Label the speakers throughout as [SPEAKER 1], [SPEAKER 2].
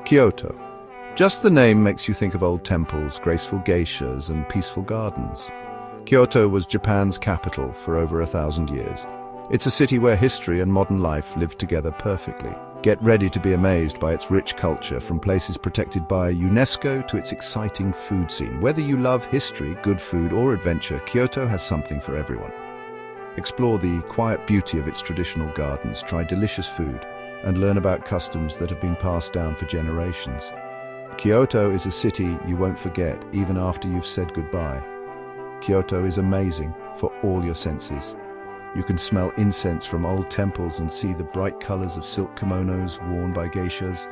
[SPEAKER 1] Kyoto. Just the name makes you think of old temples, graceful geishas, and peaceful gardens. Kyoto was Japan's capital for over 1,000 years. It's a city where history and modern life live together perfectly. Get ready to be amazed by its rich culture, from places protected by UNESCO to its exciting food scene. Whether you love history, good food, or adventure, Kyoto has something for everyone. Explore the quiet beauty of its traditional gardens, try delicious food, and learn about customs that have been passed down for generations. Kyoto is a city you won't forget even after you've said goodbye. Kyoto is amazing for all your senses. You can smell incense from old temples and see the bright colors of silk kimonos worn by geishas.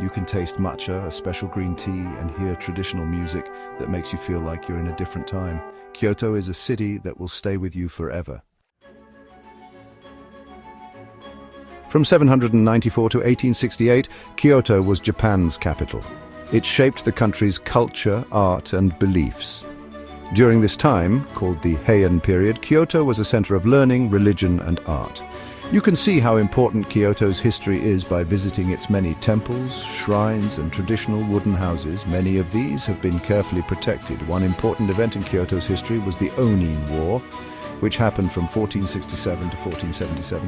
[SPEAKER 1] You can taste matcha, a special green tea, and hear traditional music that makes you feel like you're in a different time. Kyoto is a city that will stay with you forever. From 794 to 1868, Kyoto was Japan's capital. It shaped the country's culture, art, and beliefs. During this time, called the Heian period, Kyoto was a center of learning, religion, and art. You can see how important Kyoto's history is by visiting its many temples, shrines, and traditional wooden houses. Many of these have been carefully protected. One important event in Kyoto's history was the Onin War, which happened from 1467 to 1477.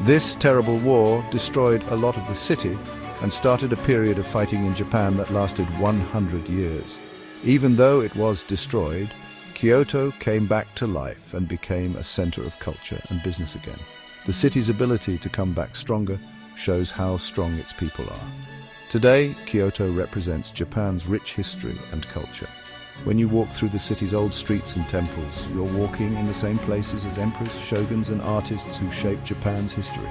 [SPEAKER 1] This terrible war destroyed a lot of the city and started a period of fighting in Japan that lasted 100 years. Even though it was destroyed, Kyoto came back to life and became a center of culture and business again. The city's ability to come back stronger shows how strong its people are. Today, Kyoto represents Japan's rich history and culture. When you walk through the city's old streets and temples, you're walking in the same places as emperors, shoguns, and artists who shaped Japan's history.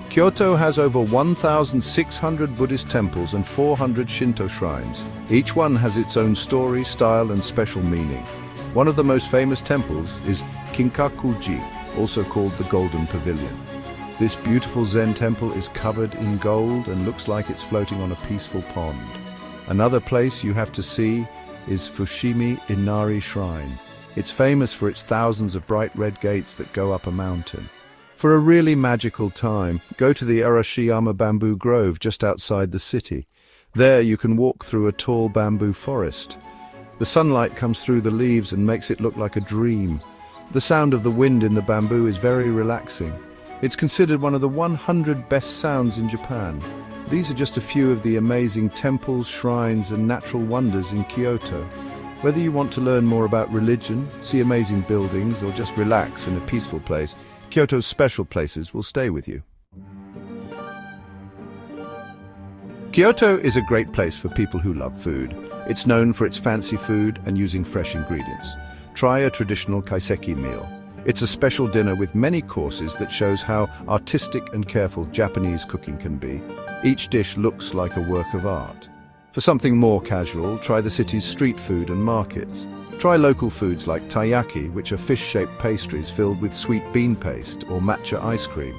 [SPEAKER 1] Kyoto has over 1,600 Buddhist temples and 400 Shinto shrines. Each one has its own story, style, and special meaning. One of the most famous temples is Kinkakuji, also called the Golden Pavilion. This beautiful Zen temple is covered in gold and looks like it's floating on a peaceful pond. Another place you have to see is Fushimi Inari Shrine. It's famous for its thousands of bright red gates that go up a mountain. For a really magical time, go to the Arashiyama bamboo grove just outside the city. There you can walk through a tall bamboo forest. The sunlight comes through the leaves and makes it look like a dream. The sound of the wind in the bamboo is very relaxing. It's considered one of the 100 best sounds in Japan. These are just a few of the amazing temples, shrines, and natural wonders in Kyoto. Whether you want to learn more about religion, see amazing buildings, or just relax in a peaceful place, Kyoto's special places will stay with you. Kyoto is a great place for people who love food. It's known for its fancy food and using fresh ingredients. Try a traditional kaiseki meal. It's a special dinner with many courses that shows how artistic and careful Japanese cooking can be. Each dish looks like a work of art. For something more casual, try the city's street food and markets. Try local foods like taiyaki, which are fish-shaped pastries filled with sweet bean paste, or matcha ice cream.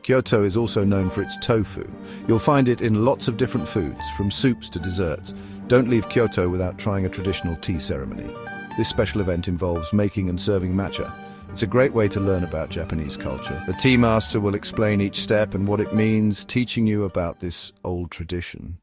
[SPEAKER 1] Kyoto is also known for its tofu. You'll find it in lots of different foods, from soups to desserts. Don't leave Kyoto without trying a traditional tea ceremony. This special event involves making and serving matcha. It's a great way to learn about Japanese culture. The tea master will explain each step and what it means, teaching you about this old tradition.